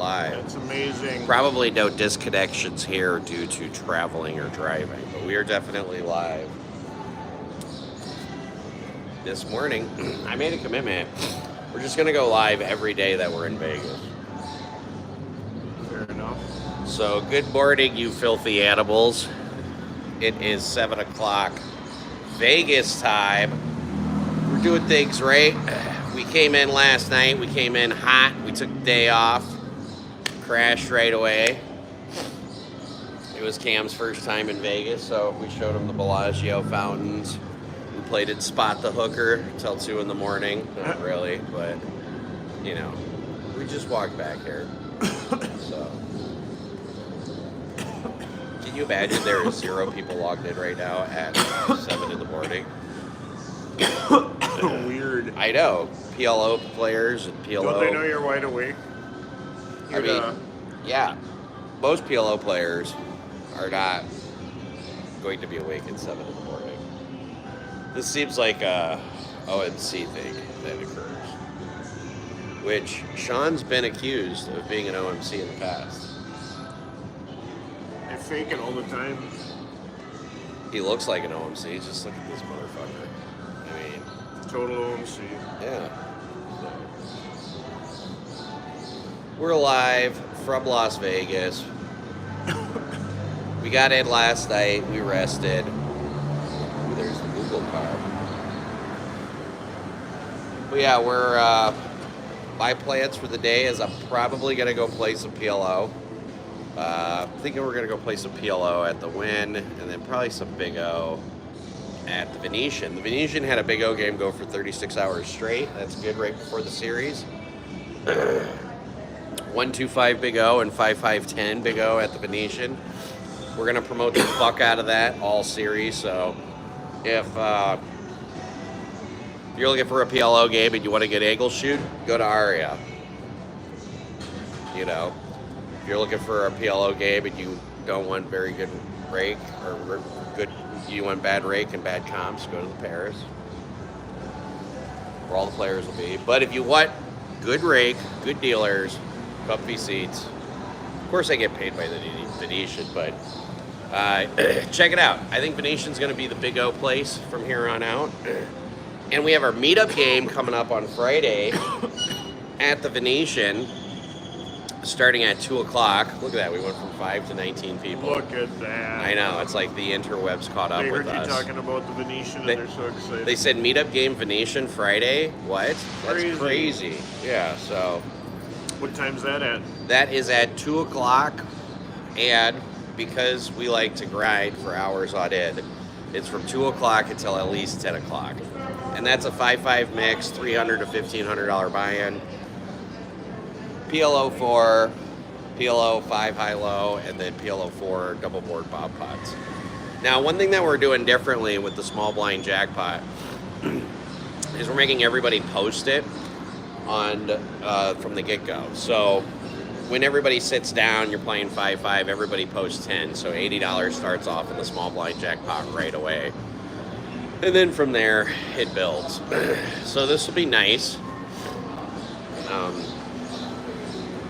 live. That's amazing. Probably no disconnections here due to traveling or driving, but we are definitely live. This morning, I made a commitment. We're just going to go live every day that we're in Vegas. Fair enough. So, good morning, you filthy animals. It is 7 o'clock Vegas time. We're doing things right. We came in last night. We came in hot. We took the day off. Crashed right away. It was Cam's first time in Vegas, so we showed him the Bellagio fountains. We played at Spot the Hooker till 2 in the morning. Not really, but, you know, we just walked back here. So, can you imagine there are 0 people logged in right now at 7 in the morning? Weird. I know. PLO players and PLO. Don't they know you're wide awake? I mean, yeah. Most PLO players are not going to be awake at 7 in the morning. This seems like a OMC thing that occurs. Which Sean's been accused of being an OMC in the past. They fake it all the time. He looks like an OMC. Just look at this motherfucker. I mean, Total OMC. yeah. We're live from Las Vegas. We got in last night. We rested. Ooh, there's the Google car. But yeah, my plans for the day is I'm probably going to go play some PLO. Thinking we're going to go play some PLO at the Wynn, and then probably some Big O at the Venetian. The Venetian had a Big O game go for 36 hours straight. That's good right before the series. 1-2-5 Big O and 5-5-10 Big O at the Venetian. We're going to promote the fuck out of that all series. So if you're looking for a PLO game and you want to get angle shoot, go to Aria. You know, if you're looking for a PLO game and you don't want very good rake or you want bad rake and bad comps, go to the Paris, where all the players will be. But if you want good rake, good dealers, comfy seats, of course I get paid by the Venetian, but check it out. I think Venetian's going to be the Big O place from here on out. And we have our Meetup game coming up on Friday at the Venetian, starting at 2 o'clock. Look at that. We went from 5 to 19 people. Look at that. I know. It's like the interwebs caught up They with heard you us. talking about the Venetian, and they're so excited. They said Meetup game Venetian Friday. What? That's Crazy. crazy. Yeah, so What time's that at? that is at 2 o'clock. And because we like to grind for hours on end, it's from 2 o'clock until at least 10 o'clock. And that's a 5-5 mix, $300 to $1,500 buy-in. PLO 4, PLO 5 high-low, and then PLO 4 double board bob pots. Now, one thing that we're doing differently with the small blind jackpot is we're making everybody post it on from the get-go. So when everybody sits down, you're playing 5-5, everybody posts 10. So $80 starts off in the small blind jackpot right away. And then from there, it builds. So this will be nice.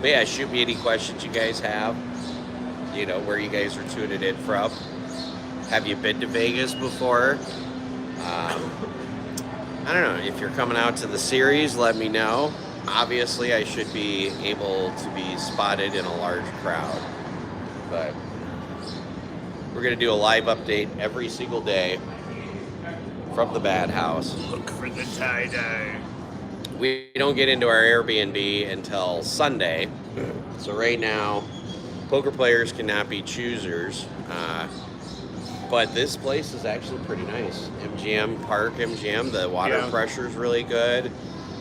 But yeah, shoot me any questions you guys have. You know, where you guys are tuning in from. Have you been to Vegas before? I don't know. If you're coming out to the series, let me know. Obviously, I should be able to be spotted in a large crowd. But we're going to do a live update every single day from the Bad House. Look for the tie-dye. We don't get into our Airbnb until Sunday. So right now, poker players cannot be choosers. But this place is actually pretty nice. MGM Park, MGM, the water pressure is really good.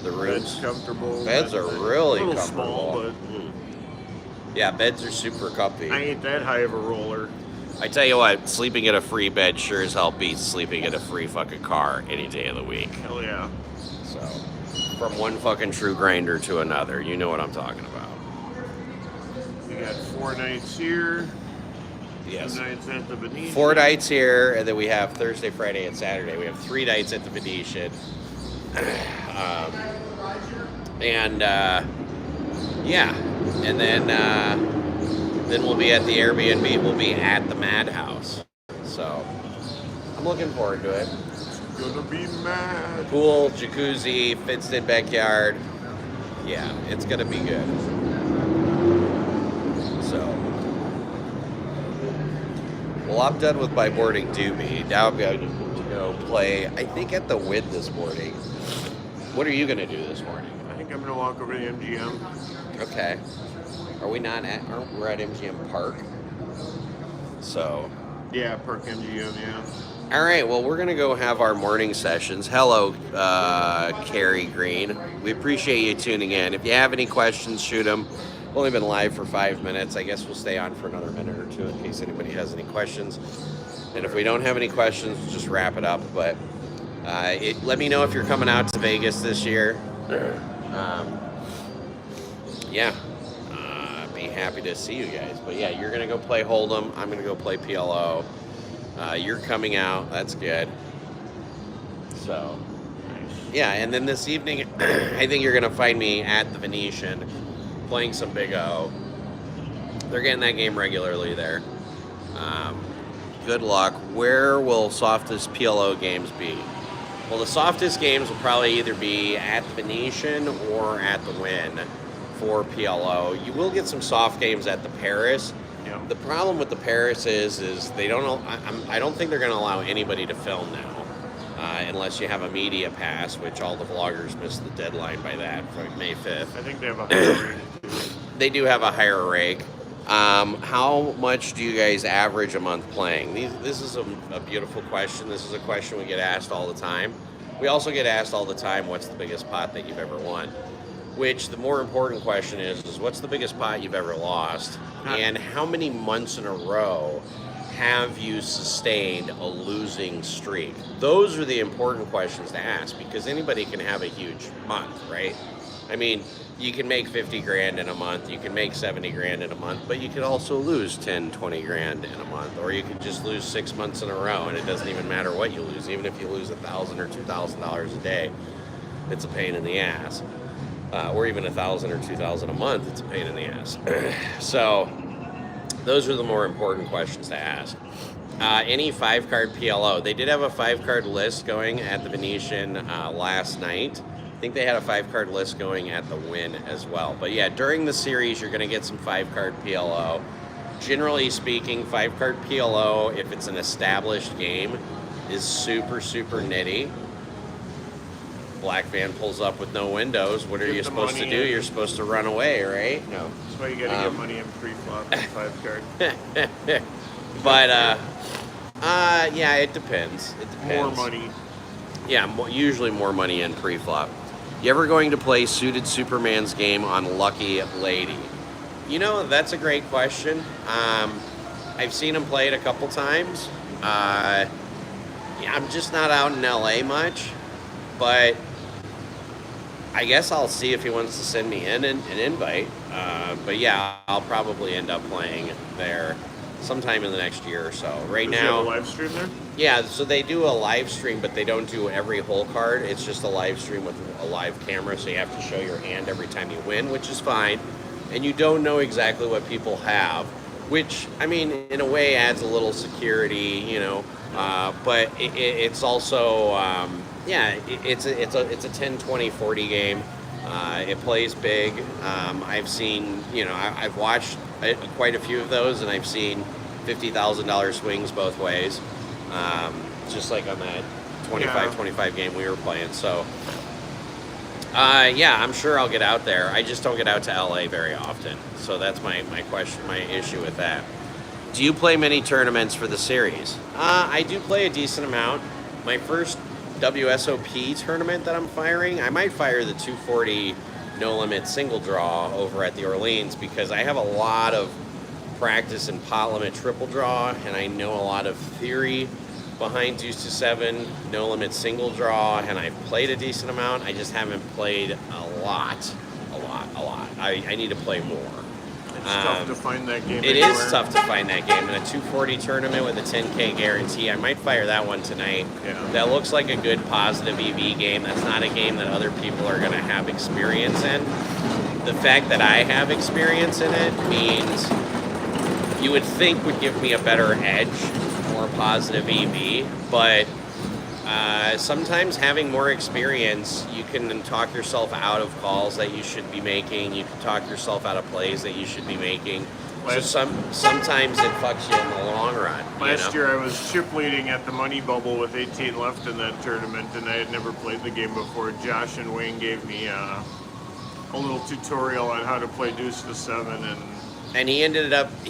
The rooms, Bed's comfortable. beds are really a little comfortable. small, but Yeah, beds are super comfy. I ain't that high of a roller. I tell you what, sleeping in a free bed sure as hell beats sleeping in a free fucking car any day of the week. Hell yeah. So, from one fucking true grinder to another, you know what I'm talking about. You got 4 nights here. Yes. 2 nights at the Venetian. 4 nights here, and then we have Thursday, Friday, and Saturday. We have 3 nights at the Venetian. Yeah, and then we'll be at the Airbnb. We'll be at the Madhouse. So I'm looking forward to it. Gonna be mad. Pool, jacuzzi, fenced-in backyard. Yeah, it's gonna be good. So, well, I'm done with my morning doobie. Now I'm going to go play, I think, at the Wynn this morning. What are you gonna do this morning? I think I'm gonna walk over to the MGM. Okay. Are we not at? We're at MGM Park. So. Yeah, Park MGM. Yeah. All right, well, we're going to go have our morning sessions. Hello, Carrie Green. We appreciate you tuning in. If you have any questions, shoot them. We've only been live for 5 minutes. I guess we'll stay on for another minute or two in case anybody has any questions. And if we don't have any questions, we'll just wrap it up. But let me know if you're coming out to Vegas this year. Yeah, be happy to see you guys. But yeah, you're going to go play Hold'em. I'm going to go play PLO. You're coming out. That's good. So, yeah, and then this evening, I think you're going to find me at the Venetian playing some Big O. They're getting that game regularly there. Good luck. Where will softest PLO games be? Well, the softest games will probably either be at the Venetian or at the Wynn for PLO. You will get some soft games at the Paris. The problem with the Paris is they don't. I don't think they're going to allow anybody to film now, unless you have a media pass, which all the vloggers missed the deadline by that for May 5th. I think they have a higher rate. They do have a higher rake. How much do you guys average a month playing? This is a beautiful question. This is a question we get asked all the time. We also get asked all the time, what's the biggest pot that you've ever won? Which the more important question is what's the biggest pot you've ever lost? And how many months in a row have you sustained a losing streak? Those are the important questions to ask because anybody can have a huge month, right? I mean, you can make 50 grand in a month, you can make 70 grand in a month, but you could also lose 10, 20 grand in a month, or you could just lose 6 months in a row and it doesn't even matter what you lose. Even if you lose $1,000 or $2,000 a day, it's a pain in the ass. Or even $1,000 or $2,000 a month, it's a pain in the ass. So those are the more important questions to ask. Any 5-card PLO. They did have a 5-card list going at the Venetian last night. I think they had a 5-card list going at the Wynn as well. But yeah, during the series, you're going to get some 5-card PLO. Generally speaking, 5-card PLO, if it's an established game, is super, super nitty. Black van pulls up with no windows. What are you supposed to do? You're supposed to run away, right? No. That's why you gotta get money in pre-flop and 5-card. But yeah, it depends. It depends. More money. Yeah, usually more money in pre-flop. You ever going to play Suited Superman's game on Lucky Lady? You know, that's a great question. I've seen him play it a couple times. Yeah, I'm just not out in LA much, but I guess I'll see if he wants to send me in an invite. But yeah, I'll probably end up playing there sometime in the next year or so. Right now, you have a live stream there? Yeah, so they do a live stream, but they don't do every hole card. It's just a live stream with a live camera, so you have to show your hand every time you win, which is fine. And you don't know exactly what people have, which, I mean, in a way adds a little security, you know. But it's also, yeah, it's a 10, 20, 40 game. It plays big. I've seen, you know, I've watched quite a few of those, and I've seen $50,000 swings both ways, just like on that 25 game we were playing. So, yeah, I'm sure I'll get out there. I just don't get out to LA very often. So that's my question, my issue with that. Do you play many tournaments for the series? I do play a decent amount. My first WSOP tournament that I'm firing, I might fire the 240 no limit single draw over at the Orleans because I have a lot of practice in pot limit triple draw, and I know a lot of theory behind deuce to 7 no limit single draw, and I've played a decent amount. I just haven't played a lot. I need to play more. It's tough to find that game. It is tough to find that game in a 240 tournament with a 10K guarantee. I might fire that one tonight. Yeah. That looks like a good positive EV game. That's not a game that other people are going to have experience in. the fact that I have experience in it means you would think would give me a better edge, more positive EV, but sometimes having more experience, you can talk yourself out of calls that you should be making. You can talk yourself out of plays that you should be making. So sometimes it fucks you in the long run. Last year I was chip leading at the Money Bubble with 18 left in that tournament, and I had never played the game before. Josh and Wayne gave me a little tutorial on how to play deuce to 7, and he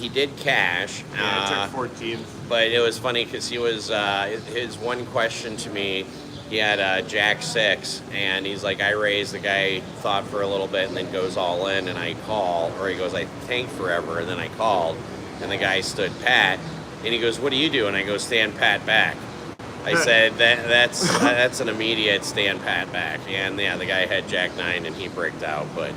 did cash. I took 14th. But it was funny because he was, his one question to me, he had Jack 6, and he's like, I raised, the guy thought for a little bit and then goes all in, and I call, or he goes, I tanked forever, and then I called, and the guy stood pat, and he goes, what do you do? And I go, stand pat back. I said, that's an immediate stand pat back. And yeah, the guy had Jack 9 and he bricked out, but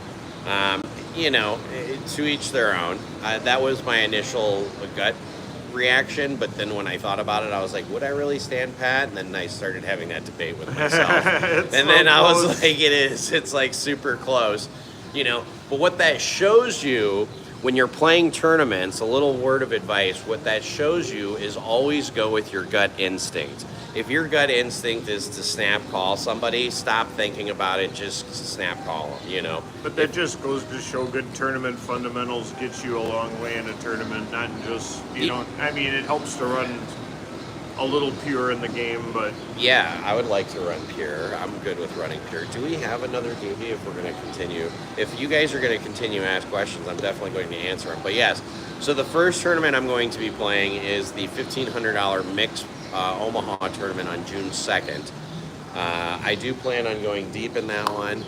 to each their own. That was my initial gut reaction, but then when I thought about it, I was like, would I really stand pat? And then I started having that debate with myself. And then I was like, it's like super close, but what that shows you when you're playing tournaments, a little word of advice, what that shows you is always go with your gut instinct. If your gut instinct is to snap call somebody, stop thinking about it, just snap call them, But that just goes to show good tournament fundamentals gets you a long way in a tournament, not just, it helps to run a little pure in the game, but... Yeah, I would like to run pure. I'm good with running pure. Do we have another DV if we're going to continue? If you guys are going to continue to ask questions, I'm definitely going to answer them. But yes, so the first tournament I'm going to be playing is the $1,500 mixed Omaha tournament on June 2nd. I do plan on going deep in that one.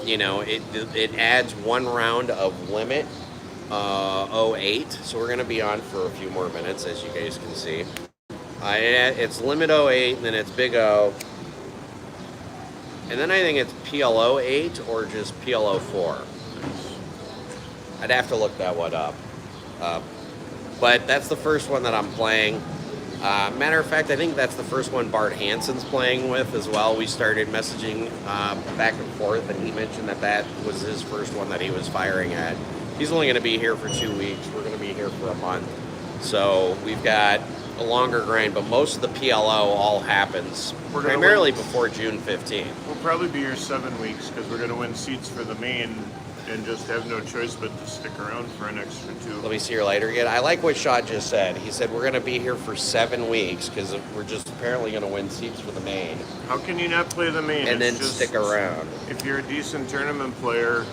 It adds one round of limit 08, so we're going to be on for a few more minutes, as you guys can see. It's limit 08, and then it's big O, and then I think it's PLO 8 or just PLO 4. I'd have to look that one up. But that's the first one that I'm playing. Matter of fact, I think that's the first one Bart Hansen's playing with as well. We started messaging back and forth, and he mentioned that was his first one that he was firing at. He's only going to be here for 2 weeks. We're going to be here for a month. So we've got a longer grind, but most of the PLO all happens primarily before June 15th. We'll probably be here 7 weeks because we're going to win seats for the main and just have no choice but to stick around for an extra 2. Let me see your lighter again. I like what Shaw just said. He said we're going to be here for 7 weeks because we're just apparently going to win seats for the main. How can you not play the main? And then stick around. If you're a decent tournament player,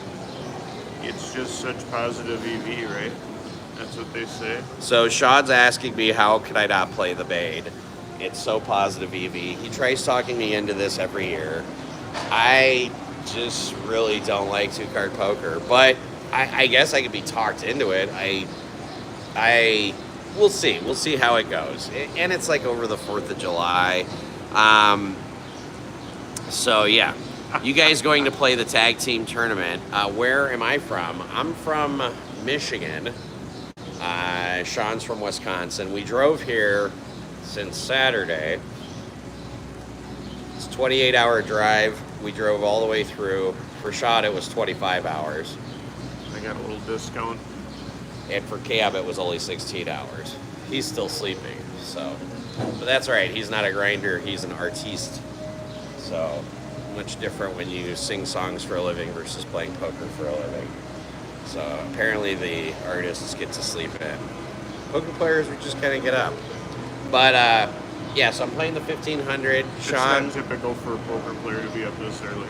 it's just such positive EV, right? That's what they say. So Shaw's asking me how could I not play the main? It's so positive EV. He tries talking me into this every year. I just really don't like 2-card poker, but I guess I could be talked into it. We'll see. We'll see how it goes. And it's like over the 4th of July. So yeah, you guys going to play the tag team tournament. Where am I from? I'm from Michigan. Sean's from Wisconsin. We drove here since Saturday. It's a 28-hour drive. We drove all the way through. For Sean, it was 25 hours. I got a little discount. And for Cab, it was only 16 hours. He's still sleeping, so. But that's all right. He's not a grinder. He's an artiste. So much different when you sing songs for a living versus playing poker for a living. So apparently the artists get to sleep in. Poker players, we just kind of get up. But yeah, so I'm playing the 1500. It's Sean, not typical for a poker player to be up this early.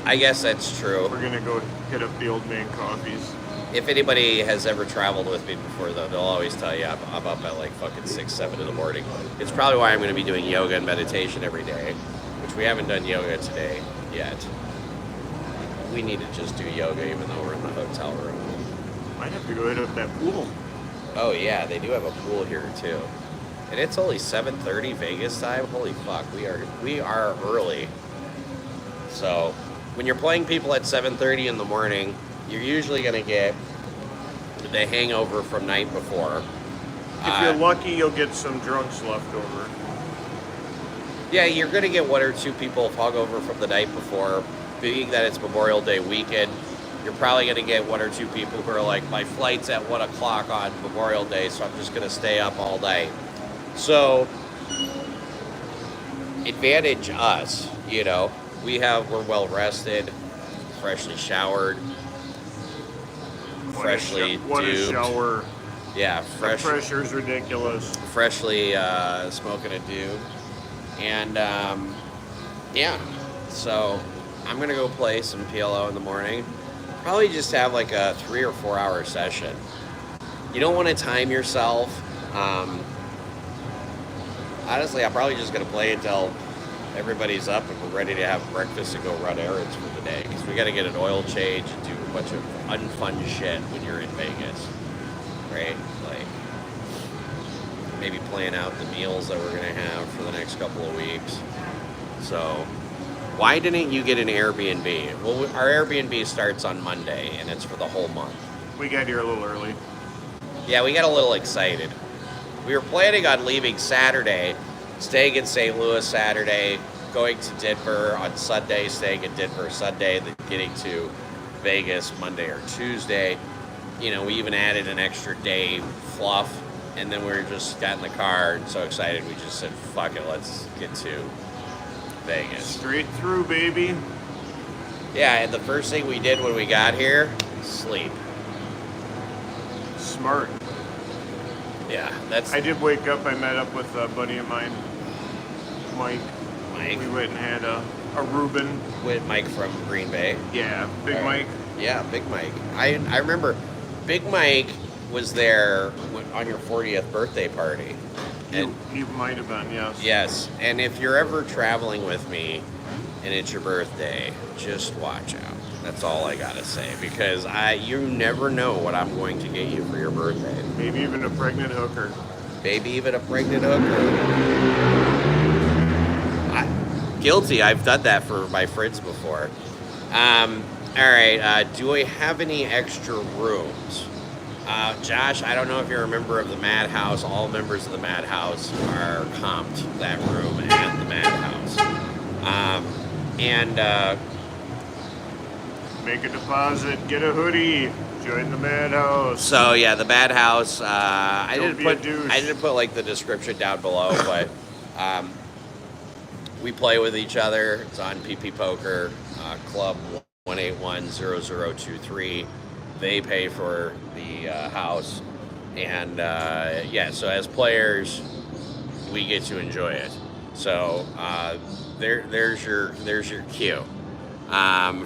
I guess that's true. We're gonna go hit up the old man coffees. If anybody has ever traveled with me before, though, they'll always tell you I'm up at like fucking 6, 7 in the morning. It's probably why I'm going to be doing yoga and meditation every day, which we haven't done yoga today yet. We need to just do yoga even though we're in the hotel room. Might have to go hit up that pool. Oh yeah, they do have a pool here too. And it's only 7:30 Vegas time. Holy fuck, we are early. So when you're playing people at 7:30 in the morning, you're usually going to get the hangover from night before. If you're lucky, you'll get some drunks left over. Yeah, you're going to get 1 or 2 people hungover from the night before. being that it's Memorial Day weekend, you're probably going to get one or two people who are like, my flight's at 1 o'clock on Memorial Day, so I'm just going to stay up all night. So, advantage us, you know. We're well rested, freshly showered, freshly what duped. a shower. Yeah, The pressure's ridiculous. freshly smoking a doob. And, yeah, so I'm going to go play some PLO in the morning. Probably just have like a 3 or 4 hour session. You don't want to time yourself. Honestly, I'm probably just going to play until everybody's up and we're ready to have breakfast and go run errands for the day. Because we got to get an oil change and do a bunch of unfun shit when you're in Vegas. Right? Like, maybe plan out the meals that we're going to have for the next couple of weeks. So, why didn't you get an Airbnb? Well, our Airbnb starts on Monday and it's for the whole month. We got here a little early. Yeah, we got a little excited. We were planning on leaving Saturday, staying in St. Louis Saturday, going to Denver on Sunday, staying in Denver Sunday, then getting to Vegas Monday or Tuesday. You know, we even added an extra day fluff, and then we just got in the car and so excited we just said, fuck it, let's get to Vegas. Straight through, baby. Yeah, and the first thing we did when we got here, sleep. Smart. Yeah, that's... I did wake up. I met up with a buddy of mine, Mike. We went and had a Reuben. With Mike from Green Bay. Yeah, Big Mike. Yeah, Big Mike. I remember Big Mike was there on your 40th birthday party. And You might have been, yes. yes, and if you're ever traveling with me and it's your birthday, just watch out. That's all I gotta say, because you never know what I'm going to get you for your birthday. Maybe even a pregnant hooker. Maybe even a pregnant hooker. Guilty. I've done that for my friends before. All right. Do I have any extra rooms? Josh, I don't know if you're a member of the Madhouse. All members of the Madhouse are comped that room at the Madhouse. Make a deposit, get a hoodie, join the Madhouse. So yeah, the Madhouse. I Don't be a douche. didn't put like the description down below, but we play with each other. It's on PP Poker Club 1810023. They pay for the house, and yeah. So as players, we get to enjoy it. So there's your cue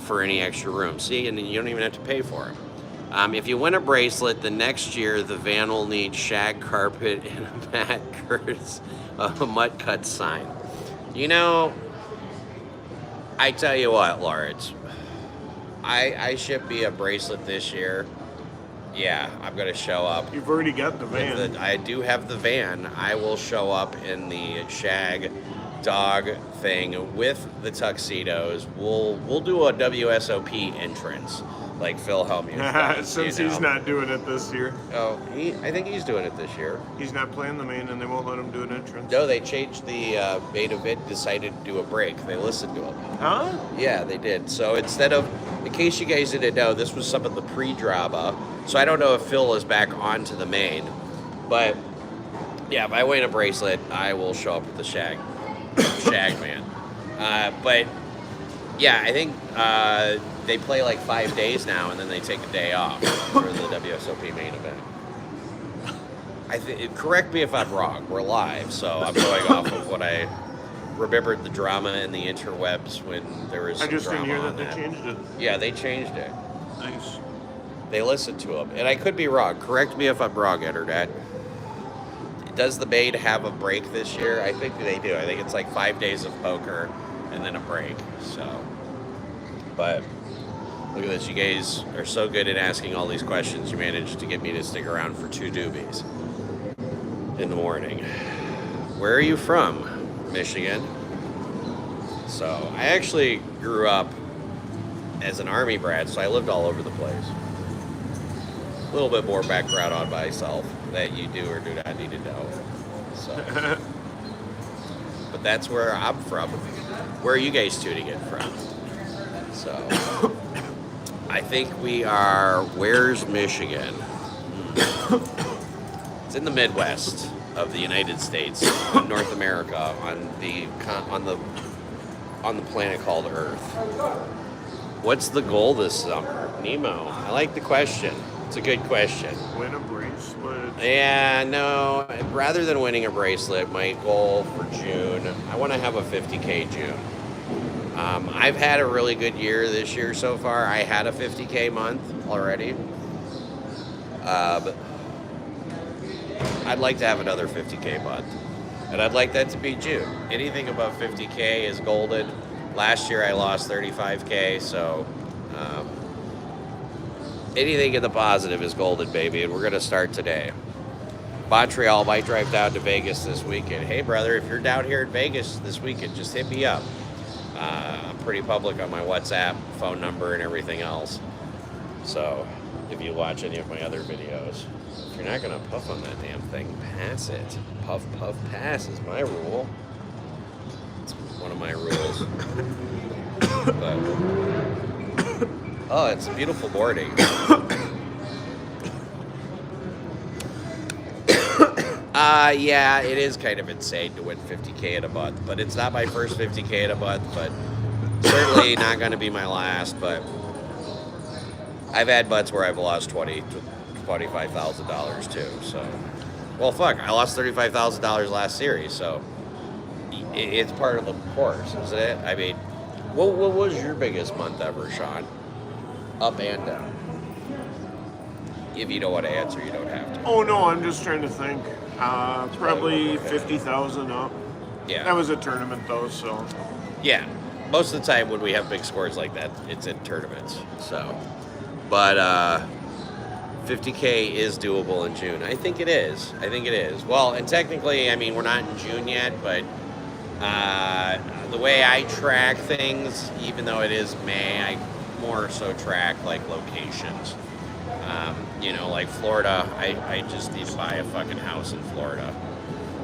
for any extra room. See, and you don't even have to pay for them. If you win a bracelet, the next year the van will need shag carpet and a Matt Kurtz mutt cut sign. You know, I tell you what, Lawrence, I should be a bracelet this year. Yeah, I'm going to show up. You've already got the van. I do have the van. I will show up in the shag dog thing with the tuxedos. We'll do a WSOP entrance like Phil Hellmuth. Since he's not doing it this year. Oh, I think he's doing it this year. He's not playing the main, and they won't let him do an entrance. No, they changed the main event, decided to do a break. They listened to him. Huh? Yeah, they did. So instead of, in case you guys didn't know, this was some of the pre-drama. So I don't know if Phil is back onto the main. But yeah, if I win a bracelet, I will show up with the shag man. But yeah, I think they play like 5 days now, and then they take a day off for the WSOP main event. Correct me if I'm wrong. We're live, so I'm going off of what I remembered the drama in the interwebs when there was some I just didn't drama hear on that they changed it. Yeah, they changed it. Nice. They listened to him, and I could be wrong. Correct me if I'm wrong, Internet. Does the main have a break this year? I think they do. I think it's like 5 days of poker and then a break. So, but look at this. You guys are so good at asking all these questions. You managed to get me to stick around for 2 doobies in the morning. Where are you from? Michigan. So I actually grew up as an Army brat, so I lived all over the place. A little bit more background on myself that you do or do not need to know. So, but that's where I'm from. Where are you guys tuning in from? So, So I think we are. Where's Michigan? It's in the Midwest of the United States, North America, on the planet called Earth. What's the goal this summer, Nemo? I like the question. It's a good question. Win a bracelet. Yeah, no. Rather than winning a bracelet, my goal for June, I want to have a 50K June. I've had a really good year this year so far. I had a 50K month already. But I'd like to have another 50K month. And I'd like that to be June. Anything above 50K is golden. Last year I lost 35K, so anything in the positive is golden, baby. And we're going to start today. Montreal might drive down to Vegas this weekend. Hey, brother, if you're down here in Vegas this weekend, just hit me up. I'm pretty public on my WhatsApp, phone number, and everything else. So if you watch any of my other videos, if you're not going to puff on that damn thing, pass it. Puff, puff, pass is my rule. It's one of my rules. But, oh, it's beautiful boarding. Yeah, it is kind of insane to win 50K in a month, but it's not my first 50K in a month, but certainly not going to be my last. But I've had months where I've lost $25,000 too. So, well, fuck, I lost $35,000 last series, so it's part of the course, isn't it? I mean, what was your biggest month ever, Sean? Up and down. If you don't want to answer, you don't have to. Oh no, I'm just trying to think. Probably 50,000 up. Yeah. That was a tournament though, so. Yeah. Most of the time when we have big scores like that, it's in tournaments. So, but 50K is doable in June. I think it is. Well, and technically, I mean, we're not in June yet, but the way I track things, even though it is May, I more so track like locations. You know, like Florida, I just need to buy a fucking house in Florida.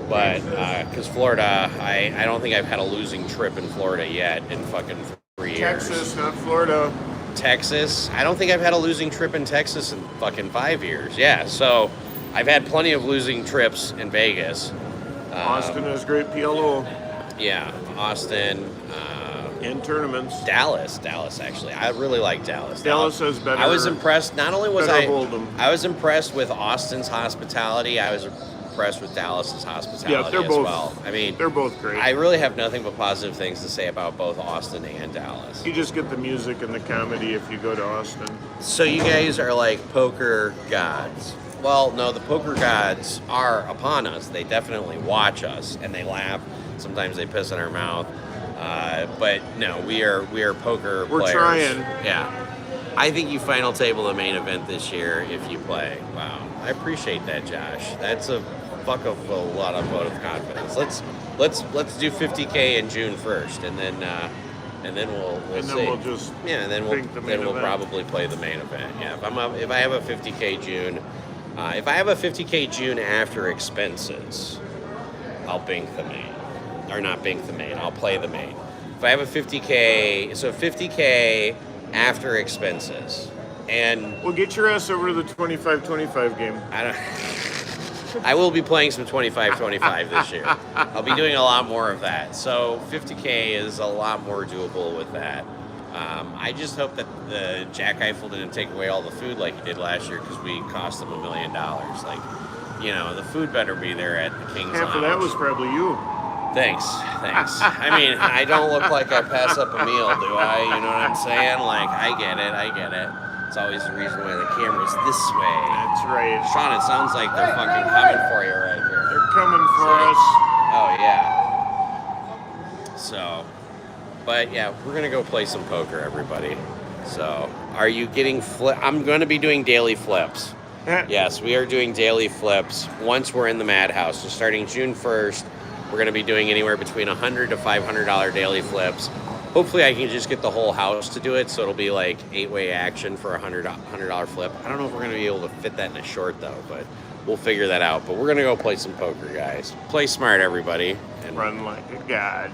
But, because Florida, I don't think I've had a losing trip in Florida yet in fucking 3 years. Texas, not Florida. Texas, I don't think I've had a losing trip in Texas in fucking 5 years. Yeah, so I've had plenty of losing trips in Vegas. Austin has great PLO. Yeah, Austin. In tournaments. Dallas, actually. I really like Dallas. Dallas has better. I was impressed. Not only was I was impressed with Austin's hospitality, I was impressed with Dallas's hospitality as well. I mean, they're both great. I really have nothing but positive things to say about both Austin and Dallas. You just get the music and the comedy if you go to Austin. So you guys are like poker gods. Well, no, the poker gods are upon us. They definitely watch us and they laugh. Sometimes they piss in our mouth. But no, we are poker players. We're trying. Yeah. I think you final table the main event this year if you play. Wow. I appreciate that, Josh. That's a fuck of a lot of vote of confidence. Let's do 50K in June first, and then we'll see. Then we'll just and then we'll probably play the main event. Yeah. If I have a 50K June, if I have a 50K June after expenses, I'll bink the main. Or not bink the main, I'll play the main. If I have a 50K, so 50K after expenses. And well, get your ass over to the 25-25 game. I will be playing some 25-25 this year. I'll be doing a lot more of that. So 50K is a lot more doable with that. I just hope that the Jack Eiffel didn't take away all the food like he did last year because we cost him $1 million. Like, you know, the food better be there at the King's Half Lounge. of that was probably you. Thanks. I mean, I don't look like I pass up a meal, do I? You know what I'm saying? Like, I get it. It's always the reason why the camera's this way. That's right. Sean, it sounds like they're fucking coming for you right here. They're coming for us. Oh, yeah. So, but yeah, we're going to go play some poker, everybody. So, are you getting I'm going to be doing daily flips. Yes, we are doing daily flips once we're in the madhouse. So, starting June 1st, we're going to be doing anywhere between $100 to $500 daily flips. Hopefully I can just get the whole house to do it, so it'll be like 8-way action for a $100 flip. I don't know if we're going to be able to fit that in a short, though, but we'll figure that out. But we're going to go play some poker, guys. Play smart, everybody. And run like a god.